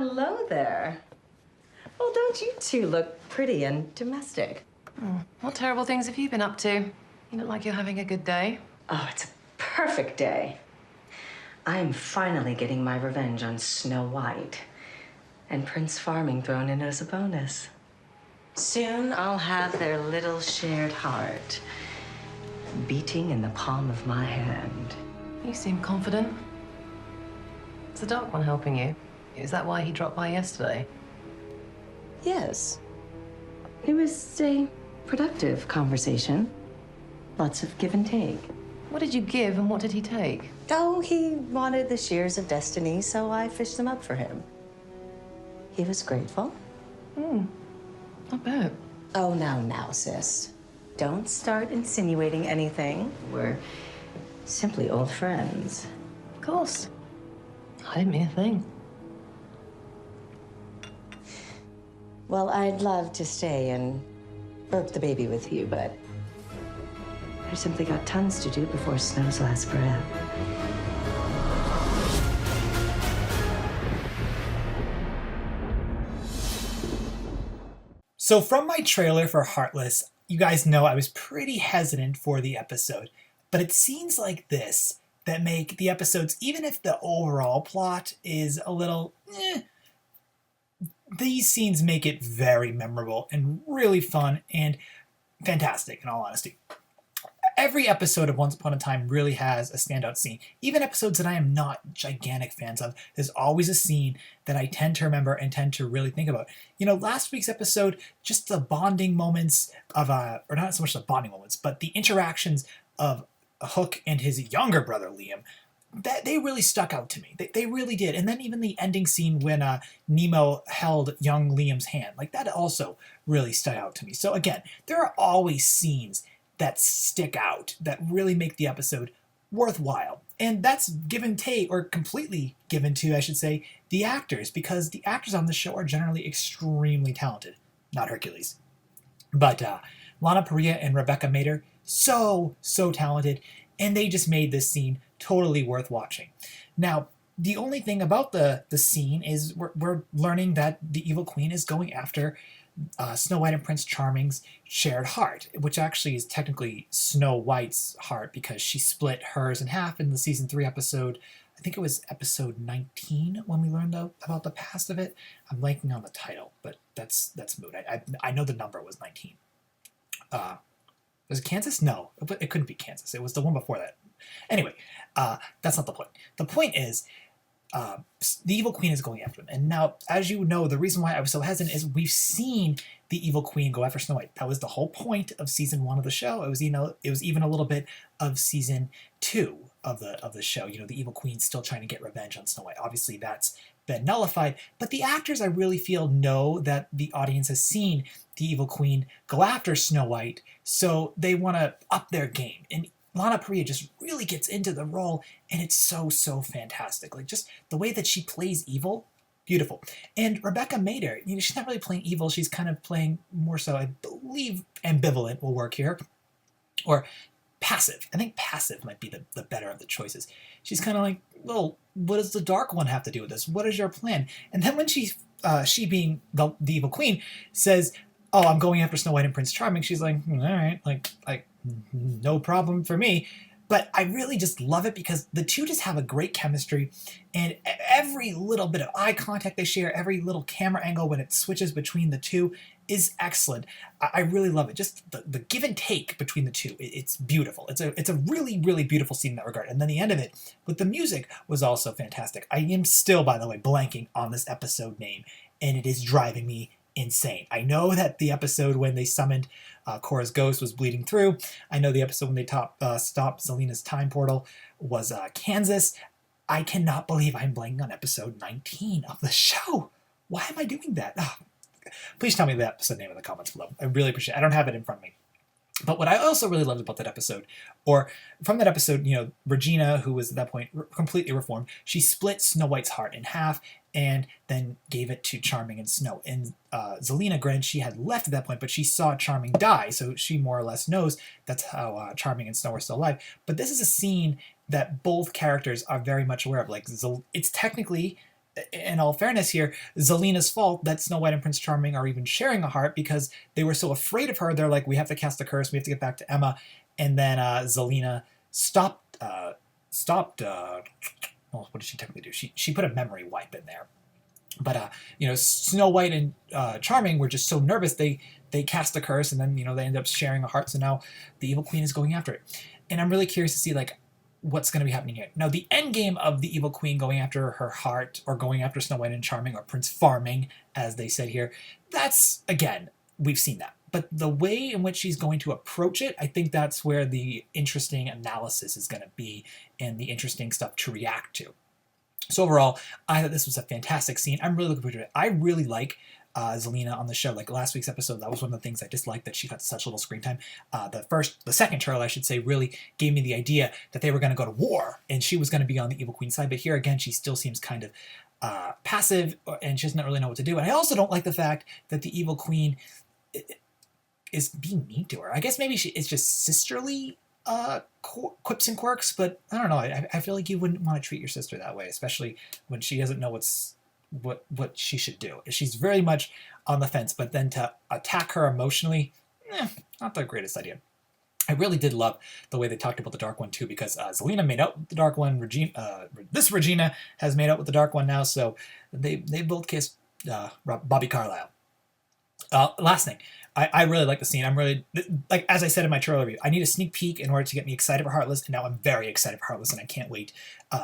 Hello there. Well, don't you two look pretty and domestic? What terrible things have you been up to? You look like you're having a good day. Oh, it's a perfect day. I am finally getting my revenge on Snow White. And Prince Farming thrown in as a bonus. Soon I'll have their little shared heart beating in the palm of my hand. You seem confident. Is the Dark One helping you? Is that why he dropped by yesterday? Yes. It was a productive conversation. Lots of give and take. What did you give and what did he take? Oh, he wanted the shears of destiny, so I fished them up for him. He was grateful. I bet. Oh, now, sis. Don't start insinuating anything. We're simply old friends. Of course. I didn't mean a thing. Well, I'd love to stay and burp the baby with you, but I've simply got tons to do before Snow's last breath. So from my trailer for Heartless, you guys know I was pretty hesitant for the episode, but it's scenes like this that make the episodes, even if the overall plot is a little these scenes make it very memorable and really fun and fantastic, in all honesty. Every episode of Once Upon a Time really has a standout scene. Even episodes that I am not gigantic fans of, there's always a scene that I tend to remember and tend to really think about. You know, last week's episode, just the bonding moments of, or not so much the bonding moments, but the interactions of Hook and his younger brother, Liam, that they really stuck out to me. They really did. And then even the ending scene when Nemo held young Liam's hand, like that also really stuck out to me. So again, there are always scenes that stick out, that really make the episode worthwhile. And that's given to, or completely given to, I should say, the actors, because the actors on the show are generally extremely talented. Not Hercules. But Lana Parrilla and Rebecca Mader, so talented, and they just made this scene totally worth watching. Now, the only thing about the scene is we're learning that the Evil Queen is going after Snow White and Prince Charming's shared heart, which actually is technically Snow White's heart because she split hers in half in the season 3 episode. I think it was episode 19 when we learned about the past of it. I'm blanking on the title, but that's moot. I know the number was 19. Was it Kansas? No, it couldn't be Kansas. It was the one before that. Anyway, that's not the point. The point is, the Evil Queen is going after him. And now, as you know, the reason why I was so hesitant is we've seen the Evil Queen go after Snow White. That was the whole point of season 1 of the show. It was, it was even a little bit of season 2 of the show. You know, the Evil Queen's still trying to get revenge on Snow White. Obviously, that's been nullified. But the actors, I really feel, know that the audience has seen the Evil Queen go after Snow White, so they want to up their game. And Lana Parrilla just really gets into the role, and it's so fantastic. Like, just the way that she plays evil, beautiful. And Rebecca Mader, she's not really playing evil. She's kind of playing more so, I believe, ambivalent will work here. Or passive. I think passive might be the better of the choices. She's kind of like, well, what does the Dark One have to do with this? What is your plan? And then when she being the Evil Queen, says, oh, I'm going after Snow White and Prince Charming, she's like, all right, like no problem for me. But I really just love it because the two just have a great chemistry, and every little bit of eye contact they share, every little camera angle when it switches between the two is excellent. I really love it. Just the give and take between the two, it's beautiful. It's a really beautiful scene in that regard. And then the end of it with the music was also fantastic. I am still, by the way, blanking on this episode name, and it is driving me insane. I know that the episode when they summoned Korra's ghost was Bleeding Through. I know the episode when they stopped Zelena's time portal was Kansas. I cannot believe I'm blanking on episode 19 of the show. Why am I doing that? Oh, please tell me the episode name in the comments below. I really appreciate it. I don't have it in front of me. But what I also really loved about that episode, or from that episode, Regina, who was at that point completely reformed, she split Snow White's heart in half and then gave it to Charming and Snow. And Zelena, granted, she had left at that point, but she saw Charming die, so she more or less knows that's how Charming and Snow are still alive. But this is a scene that both characters are very much aware of. Like, it's technically in all fairness here, Zelena's fault that Snow White and Prince Charming are even sharing a heart because they were so afraid of her. They're like, we have to cast the curse. We have to get back to Emma. And then Zelena stopped. Well, what did she technically do? She put a memory wipe in there. But Snow White and Charming were just so nervous they cast the curse, and then they ended up sharing a heart. So now the Evil Queen is going after it, and I'm really curious to see like what's going to be happening here. Now the end game of the Evil Queen going after her heart, or going after Snow White and Charming, or Prince Farming, as they said here, that's, again, we've seen that. But the way in which she's going to approach it, I think that's where the interesting analysis is going to be and the interesting stuff to react to. So overall, I thought this was a fantastic scene. I'm really looking forward to it. I really like Zelena on the show. Like last week's episode, that was one of the things I disliked, that she got such little screen time. The second trailer, I should say, really gave me the idea that they were going to go to war and she was going to be on the Evil Queen side. But here again, she still seems kind of passive, and she doesn't really know what to do. And I also don't like the fact that the Evil Queen is being mean to her. I guess maybe it's just sisterly quips and quirks, but I don't know. I feel like you wouldn't want to treat your sister that way, especially when she doesn't know what she should do. She's very much on the fence, but then to attack her emotionally, not the greatest idea. I really did love the way they talked about the Dark One too, because Zelena made out with the Dark One. Regina has made out with the Dark One now, so they both kissed Bobby Carlyle. Last thing, I really like the scene. I'm really, like, as I said in my trailer review, I need a sneak peek in order to get me excited for Heartless, and now I'm very excited for Heartless, and I can't wait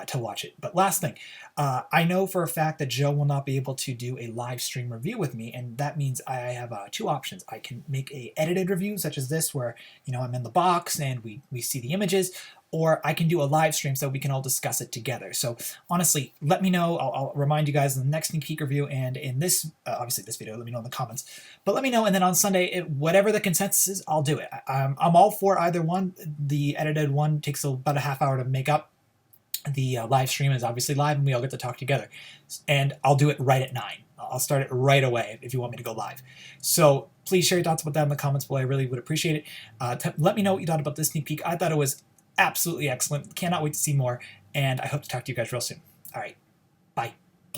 to watch it. But last thing, I know for a fact that Joe will not be able to do a live stream review with me, and that means I have two options. I can make a edited review, such as this, where, I'm in the box and we see the images, or I can do a live stream so we can all discuss it together. So honestly, let me know. I'll remind you guys in the next sneak peek review, and in this, obviously this video, let me know in the comments. But let me know, and then on Sunday, whatever the consensus is, I'll do it. I'm all for either one. The edited one takes about a half hour to make up. The live stream is obviously live, and we all get to talk together. And I'll do it right at 9. I'll start it right away if you want me to go live. So please share your thoughts about that in the comments below. I really would appreciate it. Let me know what you thought about this sneak peek. I thought it was absolutely excellent. Cannot wait to see more, and I hope to talk to you guys real soon. All right,